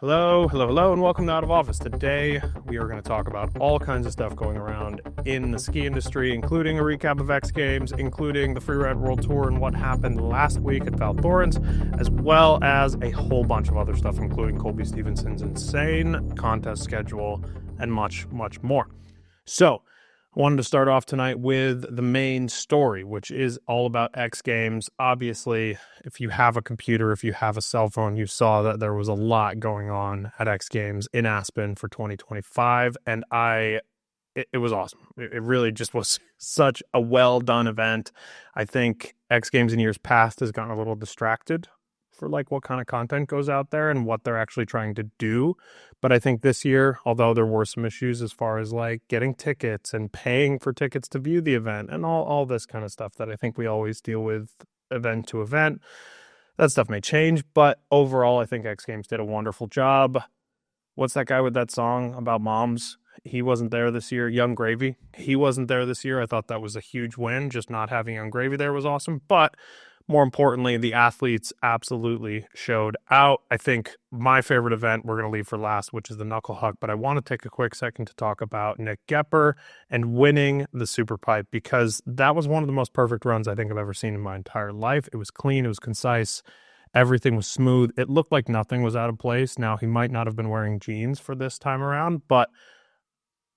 Hello, and welcome to Out of Office. Today, we are going to talk about all kinds of stuff going around in the ski industry, including a recap of X Games, including the Freeride World Tour and what happened last week at Thorens, as well as a whole bunch of other stuff, including Colby Stevenson's insane contest schedule and much, much more. So, I wanted to start off tonight with the main story, which is all about X Games. Obviously, if you have a computer, if you have a cell phone, you saw that there was a lot going on at X Games in Aspen for 2025, and it was awesome. It really just was such a well-done event. I think X Games in years past has gotten a little distracted for like what kind of content goes out there and what they're actually trying to do. But I think this year, although there were some issues as far as like getting tickets and paying for tickets to view the event and all this kind of stuff that I think we always deal with event to event, that stuff may change. But overall, I think X Games did a wonderful job. What's that guy with that song about moms? He wasn't there this year. Young Gravy. He wasn't there this year. I thought that was a huge win. Just not having Young Gravy there was awesome. But more importantly, the athletes absolutely showed out. I think my favorite event we're going to leave for last, which is the Knuckle Huck, but I want to take a quick second to talk about Nick Gepper and winning the Super Pipe, because that was one of the most perfect runs I think I've ever seen in my entire life. It was clean, it was concise, everything was smooth. It looked like nothing was out of place. Now, he might not have been wearing jeans for this time around, but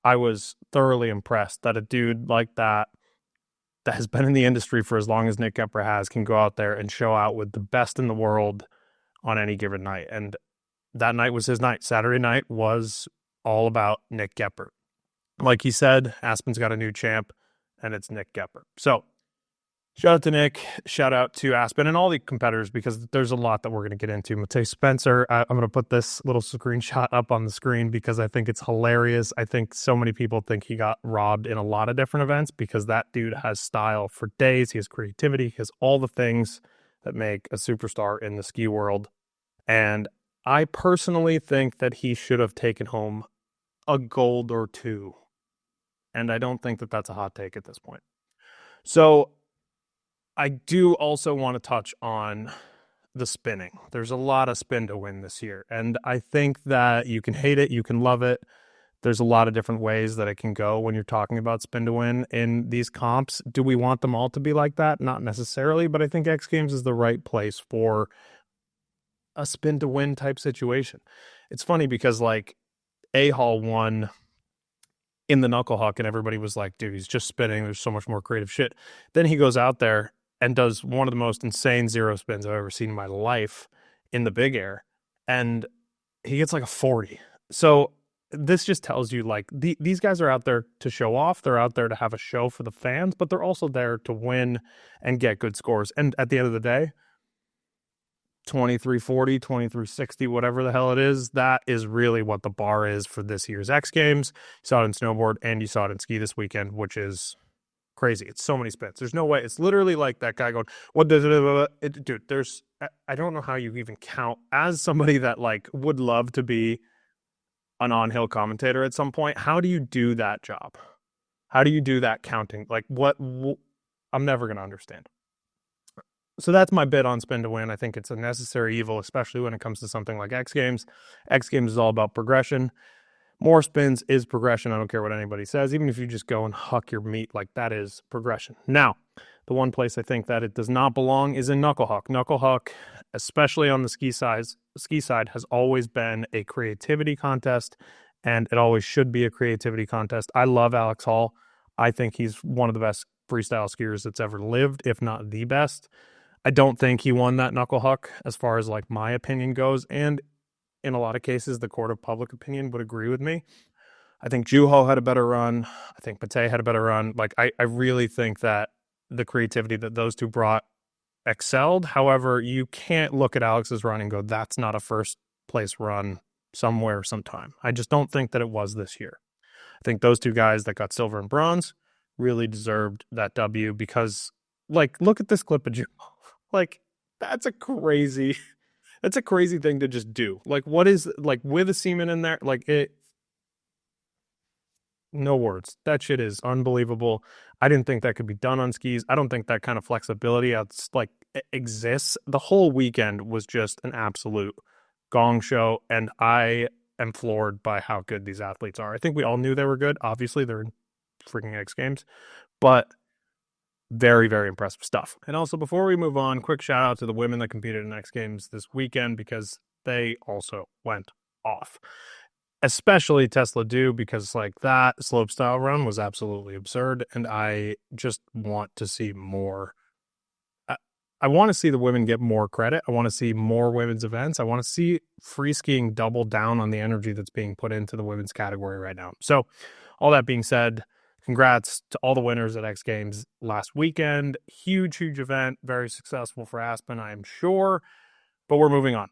I was thoroughly impressed that a dude like that has been in the industry for as long as Nick Gepper has, can go out there and show out with the best in the world on any given night. And that night was his night. Saturday night was all about Nick Gepper. Like he said, Aspen's got a new champ, and it's Nick Gepper. So shout out to Nick, shout out to Aspen and all the competitors, because there's a lot that we're going to get into. Matej Spencer, I'm going to put this little screenshot up on the screen because I think it's hilarious. I think so many people think he got robbed in a lot of different events, because that dude has style for days. He has creativity. He has all the things that make a superstar in the ski world. And I personally think that he should have taken home a gold or two. And I don't think that that's a hot take at this point. So I do also want to touch on the spinning. There's a lot of spin to win this year, and I think that you can hate it, you can love it. There's a lot of different ways that it can go when you're talking about spin to win in these comps. Do we want them all to be like that? Not necessarily, but I think X Games is the right place for a spin to win type situation. It's funny because like A-Hall won in the Knuckle Huck, and everybody was like, dude, he's just spinning. There's so much more creative shit. Then he goes out there and does one of the most insane zero spins I've ever seen in my life in the big air. And he gets like a 40. So this just tells you like these guys are out there to show off. They're out there to have a show for the fans, but they're also there to win and get good scores. And at the end of the day, 2340, 2360, whatever the hell it is, that is really what the bar is for this year's X Games. You saw it in snowboard and you saw it in ski this weekend, which is crazy. It's so many spins. There's no way. It's literally like that guy going, what does it, dude, I don't know how you even count as somebody that like would love to be an on-hill commentator at some point. How do you do that job? How do you do that counting? Like I'm never going to understand. So that's my bit on spin to win. I think it's a necessary evil, especially when it comes to something like X Games. X Games is all about progression. More spins is progression. I don't care what anybody says. Even if you just go and huck your meat, like that is progression. Now, the one place I think that it does not belong is in Knuckle Huck. Knuckle Huck, especially on the ski side, has always been a creativity contest, and it always should be a creativity contest. I love Alex Hall. I think he's one of the best freestyle skiers that's ever lived, if not the best. I don't think he won that Knuckle Huck as far as like my opinion goes, and in a lot of cases, the court of public opinion would agree with me. I think Juho had a better run. I think Matej had a better run. Like, I really think that the creativity that those two brought excelled. However, you can't look at Alex's run and go, that's not a first place run somewhere, sometime. I just don't think that it was this year. I think those two guys that got silver and bronze really deserved that W, because, like, look at this clip of Juho. Like, that's a crazy thing to just do. Like, what is, like, with a semen in there, like, no words. That shit is unbelievable. I didn't think that could be done on skis. I don't think that kind of flexibility exists. The whole weekend was just an absolute gong show, and I am floored by how good these athletes are. I think we all knew they were good. Obviously, they're in freaking X Games, but very, very impressive stuff. And also, before we move on, quick shout out to the women that competed in X Games this weekend because they also went off. Especially Tesla Do, because like that slopestyle run was absolutely absurd, and I just want to see more. I want to see the women get more credit. I want to see more women's events. I want to see free skiing double down on the energy that's being put into the women's category right now. So, all that being said, congrats to all the winners at X Games last weekend. Huge, huge event. Very successful for Aspen, I am sure. But we're moving on.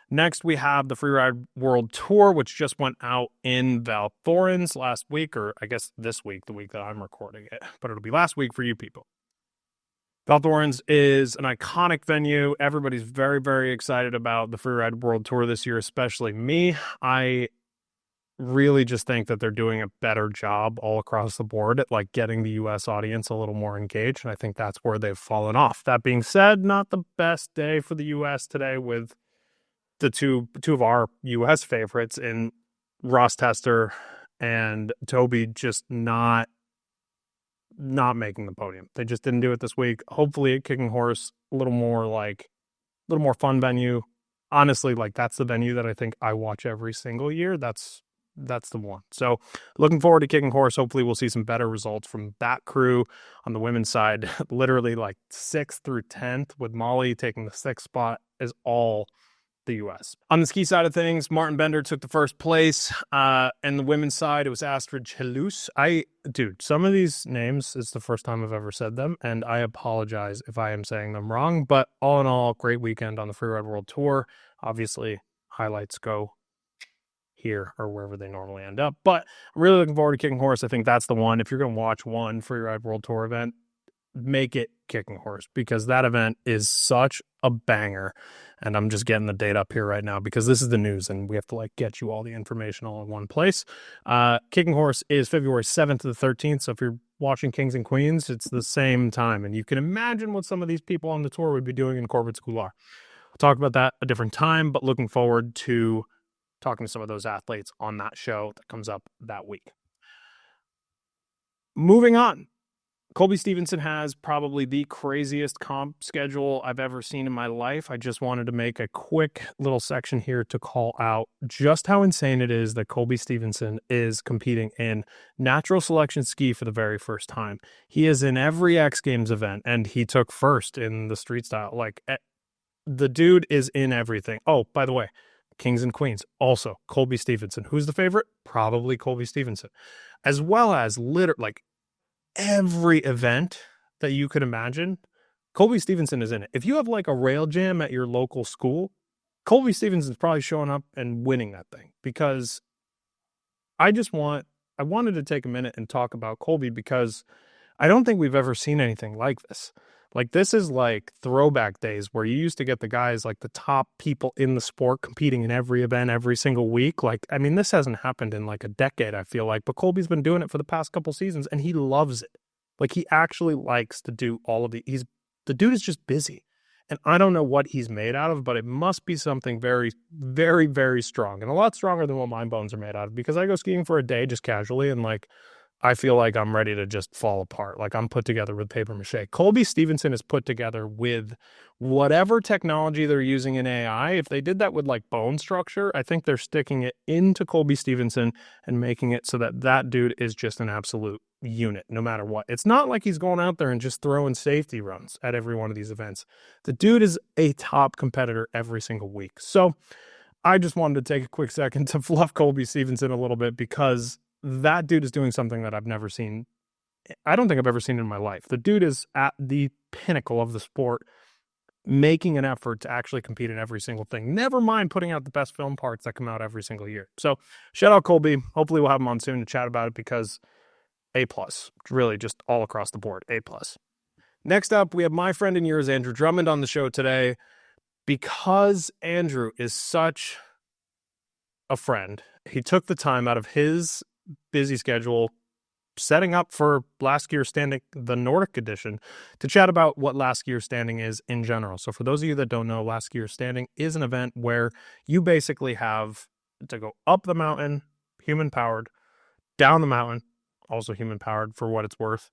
Next, we have the Freeride World Tour, which just went out in Vail Thorens last week, or I guess this week, the week that I'm recording it. But it'll be last week for you people. Vail Thorens is an iconic venue. Everybody's very, very excited about the Freeride World Tour this year, especially me. I really just think that they're doing a better job all across the board at like getting the US audience a little more engaged, and I think that's where they've fallen off. That being said, not the best day for the US today with the two of our US favorites in Ross Tester and Toby just not making the podium. They just didn't do it this week. Hopefully at Kicking Horse, a little more fun venue. Honestly, like that's the venue that I think I watch every single year. That's the one. So looking forward to Kicking Horse. Hopefully we'll see some better results from that crew on the women's side. Literally like 6th through 10th, with Molly taking the 6th spot, is all the US. On the ski side of things, Martin Bender took the first place. And the women's side, it was Astrid Chalus. Dude, some of these names, it's the first time I've ever said them, and I apologize if I am saying them wrong, but all in all, great weekend on the Freeride World Tour. Obviously, highlights go here or wherever they normally end up, but I'm really looking forward to Kicking Horse. I think that's the one. If you're going to watch one Freeride World Tour event, make it Kicking Horse, because that event is such a banger. And I'm just getting the date up here right now because this is the news and we have to like get you all the information all in one place. Kicking Horse is February 7th to the 13th. So if you're watching Kings and Queens, it's the same time. And you can imagine what some of these people on the tour would be doing in Corbett's Couloir. We'll talk about that a different time, but looking forward to talking to some of those athletes on that show that comes up that week. Moving on. Colby Stevenson has probably the craziest comp schedule I've ever seen in my life. I just wanted to make a quick little section here to call out just how insane it is that Colby Stevenson is competing in natural selection ski for the very first time. He is in every X Games event, and he took first in the street style. Like, the dude is in everything. Oh, by the way, Kings and Queens, also Colby Stevenson. Who's the favorite? Probably Colby Stevenson. As well as every event that you could imagine, Colby Stevenson is in it. If you have like a rail jam at your local school, Colby Stevenson's probably showing up and winning that thing, because I wanted to take a minute and talk about Colby because I don't think we've ever seen anything like this. Like, this is like throwback days where you used to get the guys, like the top people in the sport, competing in every event every single week. Like, I mean, this hasn't happened in like a decade, I feel like, but Colby's been doing it for the past couple seasons and he loves it. Like, he actually likes to do all of the dude is just busy. And I don't know what he's made out of, but it must be something very, very, very strong, and a lot stronger than what my bones are made out of, because I go skiing for a day just casually and like, I feel like I'm ready to just fall apart. Like, I'm put together with paper mache. Colby Stevenson is put together with whatever technology they're using in AI. If they did that with like bone structure, I think they're sticking it into Colby Stevenson and making it so that that dude is just an absolute unit, no matter what. It's not like he's going out there and just throwing safety runs at every one of these events. The dude is a top competitor every single week. So I just wanted to take a quick second to fluff Colby Stevenson a little bit, because that dude is doing something that I've never seen. I don't think I've ever seen in my life. The dude is at the pinnacle of the sport, making an effort to actually compete in every single thing. Never mind putting out the best film parts that come out every single year. So shout out Colby. Hopefully we'll have him on soon to chat about it, because A+, really just all across the board, A+. Next up, we have my friend and yours, Andrew Drummond, on the show today. Because Andrew is such a friend, he took the time out of his busy schedule setting up for Last Gear Standing, the Nordic edition, to chat about what Last Gear Standing is in general. So for those of you that don't know, Last Gear Standing is an event where you basically have to go up the mountain, human powered, down the mountain, also human powered for what it's worth,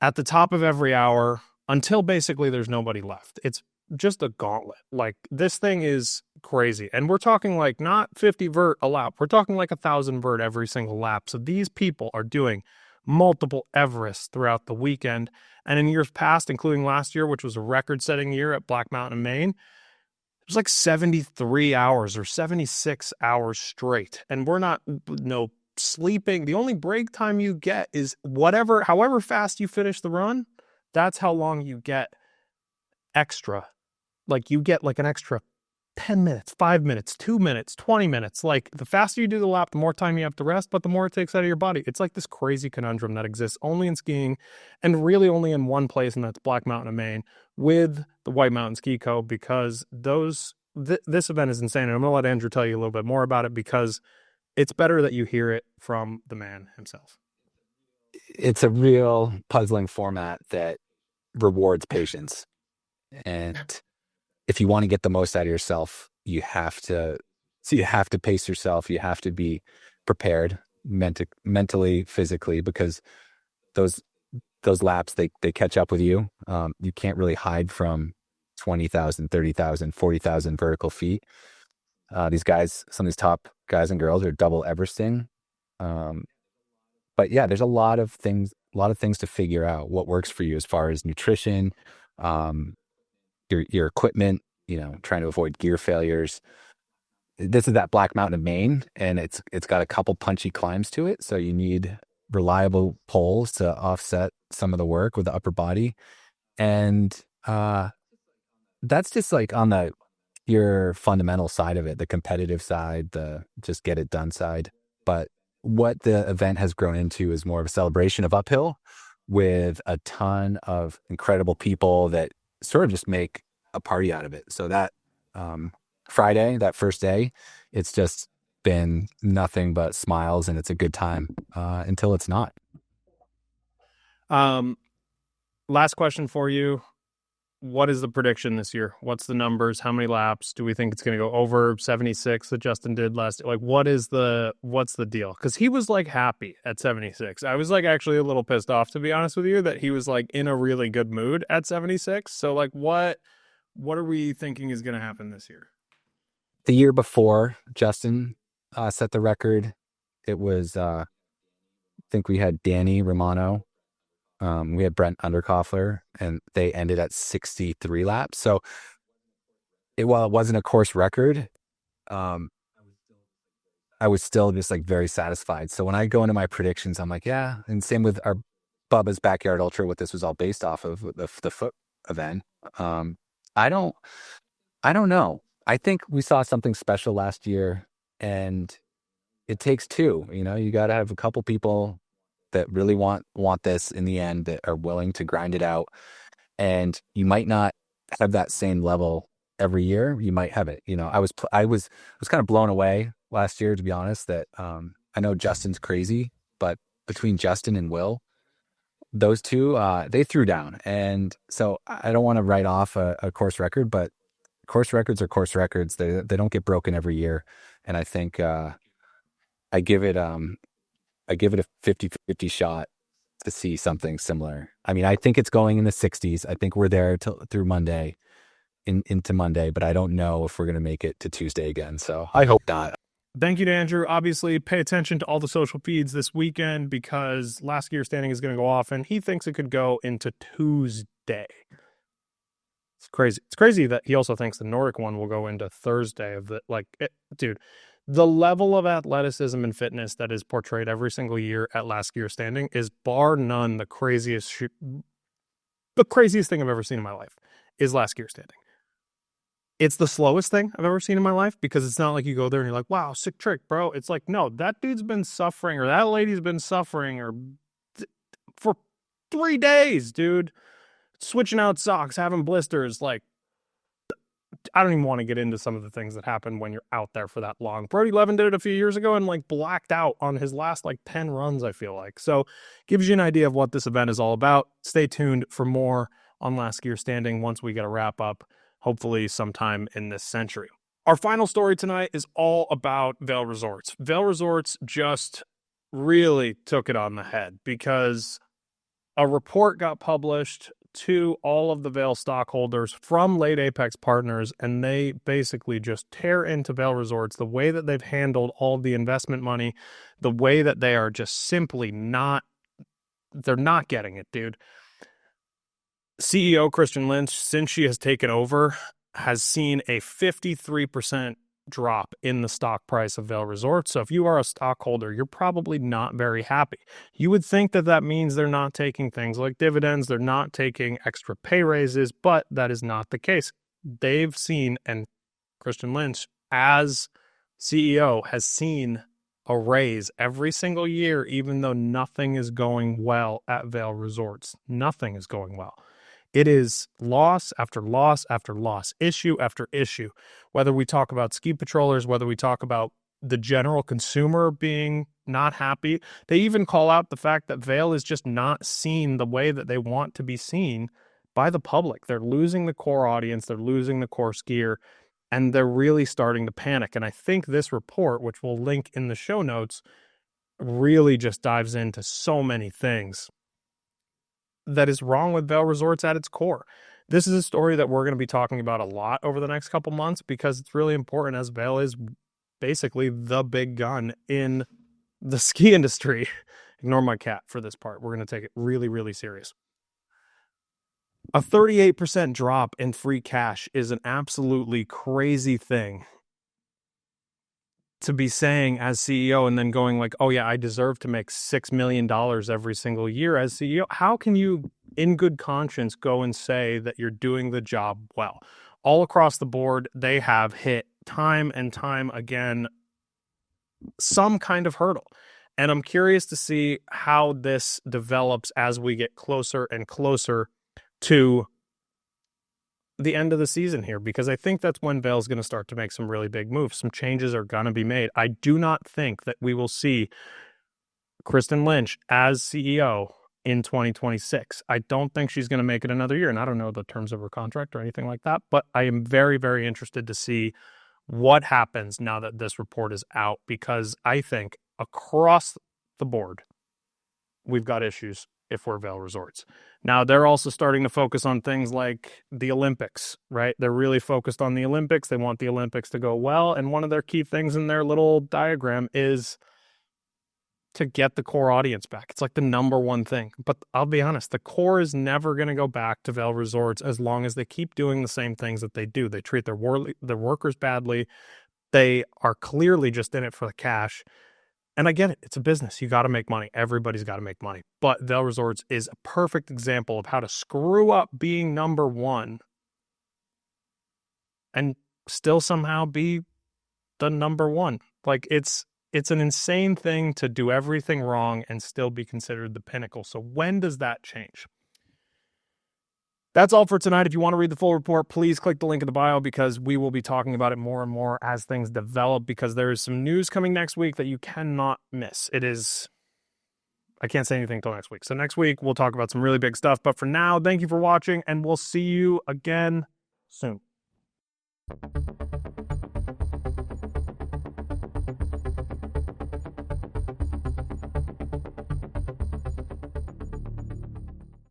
at the top of every hour until basically there's nobody left. It's just a gauntlet. Like, this thing is crazy. And we're talking like not 50 vert a lap. We're talking like 1,000 vert every single lap. So these people are doing multiple Everests throughout the weekend. And in years past, including last year, which was a record-setting year at Black Mountain, Maine, it was like 73 hours or 76 hours straight. And we're not sleeping. The only break time you get is however fast you finish the run, that's how long you get extra. Like, you get like an extra 10 minutes, 5 minutes, 2 minutes, 20 minutes. Like, the faster you do the lap, the more time you have to rest, but the more it takes out of your body. It's like this crazy conundrum that exists only in skiing, and really only in one place, and that's Black Mountain, Maine, with the White Mountain Ski Co., because this event is insane. And I'm going to let Andrew tell you a little bit more about it, because it's better that you hear it from the man himself. It's a real puzzling format that rewards patience. And if you want to get the most out of yourself, you have to pace yourself. You have to be prepared mentally, physically, because those laps, they catch up with you. You can't really hide from 20,000, 30,000, 40,000 vertical feet. These guys, some of these top guys and girls, are double Everesting. But yeah, there's a lot of things to figure out what works for you as far as nutrition, your equipment, trying to avoid gear failures. This is that Black Mountain of Maine, and it's got a couple punchy climbs to it. So you need reliable poles to offset some of the work with the upper body. And that's just like on your fundamental side of it, the competitive side, the just get it done side. But what the event has grown into is more of a celebration of uphill with a ton of incredible people that sort of just make a party out of it. So that Friday, that first day, it's just been nothing but smiles, and it's a good time until it's not. Last question for you. What is the prediction this year? What's the numbers? How many laps? Do we think it's going to go over 76 that Justin did last year? Like, what's the deal? Because he was like happy at 76. I was like actually a little pissed off, to be honest with you, that he was like in a really good mood at 76. So like, what are we thinking is going to happen this year? The year before Justin set the record, it was I think we had Danny Romano. We had Brent Underkoffler, and they ended at 63 laps. So while it wasn't a course record, I was still just like very satisfied. So when I go into my predictions, I'm like, yeah. And same with our Bubba's Backyard Ultra, what this was all based off of, the foot event. I don't know. I think we saw something special last year, and it takes two. You got to have a couple people that really want this in the end, that are willing to grind it out. And you might not have that same level every year. You might have it. I was kind of blown away last year, to be honest, that I know Justin's crazy, but between Justin and Will, those two, they threw down. And so I don't want to write off a course record, but course records are course records. They don't get broken every year. And I think I give it a 50-50 shot to see something similar. I mean, I think it's going in the 60s. I think we're there through Monday, into Monday, but I don't know if we're going to make it to Tuesday again. So I hope not. Thank you to Andrew. Obviously, pay attention to all the social feeds this weekend, because Last Gear Standing is going to go off, and he thinks it could go into Tuesday. It's crazy. It's crazy that he also thinks the Nordic one will go into Thursday dude. The level of athleticism and fitness that is portrayed every single year at Last Gear Standing is bar none the craziest thing I've ever seen in my life is Last Gear Standing. It's the slowest thing I've ever seen in my life, because it's not like you go there and you're like, wow, sick trick, bro. It's like, no, that dude's been suffering, or that lady's been suffering for 3 days, dude. Switching out socks, having blisters, like I don't even want to get into some of the things that happen when you're out there for that long. Brody Levin did it a few years ago and like blacked out on his last like 10 runs, I feel like. So gives you an idea of what this event is all about. Stay tuned for more on Last Skier Standing once we get a wrap up, hopefully sometime in this century. Our final story tonight is all about Vail Resorts. Vail Resorts just really took it on the head because a report got published to all of the Vail stockholders from Late Apex Partners, and they basically just tear into Vail Resorts, the way that they've handled all of the investment money, the way that they are just simply not, they're not getting it, dude. CEO Kristen Lynch, since she has taken over, has seen a 53% drop in the stock price of Vail Resorts. So if you are a stockholder, you're probably not very happy. You would think that that means they're not taking things like dividends, they're not taking extra pay raises, but that is not the case. They've seen, and Kristen Lynch, as CEO, has seen a raise every single year, even though nothing is going well at Vail Resorts. Nothing is going well. It is loss after loss after loss, issue after issue, whether we talk about ski patrollers, whether we talk about the general consumer being not happy. They even call out the fact that Vail is just not seen the way that they want to be seen by the public. They're losing the core audience, they're losing the core skier, and they're really starting to panic. And I think this report, which we'll link in the show notes, really just dives into so many things that is wrong with Vail Resorts at its core. This is a story that we're going to be talking about a lot over the next couple months because it's really important, as Vail is basically the big gun in the ski industry. Ignore my cat for this part. We're going to take it really, really serious. A 38% drop in free cash is an absolutely crazy thing to be saying as CEO and then going like, oh yeah, I deserve to make $6 million every single year as CEO. How can you in good conscience go and say that you're doing the job well? All across the board, they have hit time and time again some kind of hurdle. And I'm curious to see how this develops as we get closer and closer to the end of the season here, because I think that's when Vail's going to start to make some really big moves. Some changes are going to be made. I do not think that we will see Kristen Lynch as CEO in 2026. I don't think she's going to make it another year, and I don't know the terms of her contract or anything like that, but I am very, very interested to see what happens now that this report is out, because I think across the board, we've got issues if we're Vail Resorts. Now, they're also starting to focus on things like the Olympics, right? They're really focused on the Olympics. They want the Olympics to go well. And one of their key things in their little diagram is to get the core audience back. It's like the number one thing. But I'll be honest, the core is never going to go back to Vail Resorts as long as they keep doing the same things that they do. They treat their workers badly. They are clearly just in it for the cash. And I get it. It's a business. You got to make money. Everybody's got to make money. But Vail Resorts is a perfect example of how to screw up being number one and still somehow be the number one. Like it's an insane thing to do everything wrong and still be considered the pinnacle. So when does that change? That's all for tonight. If you want to read the full report, please click the link in the bio, because we will be talking about it more and more as things develop, because there is some news coming next week that you cannot miss. I can't say anything until next week. So next week, we'll talk about some really big stuff. But for now, thank you for watching, and we'll see you again soon.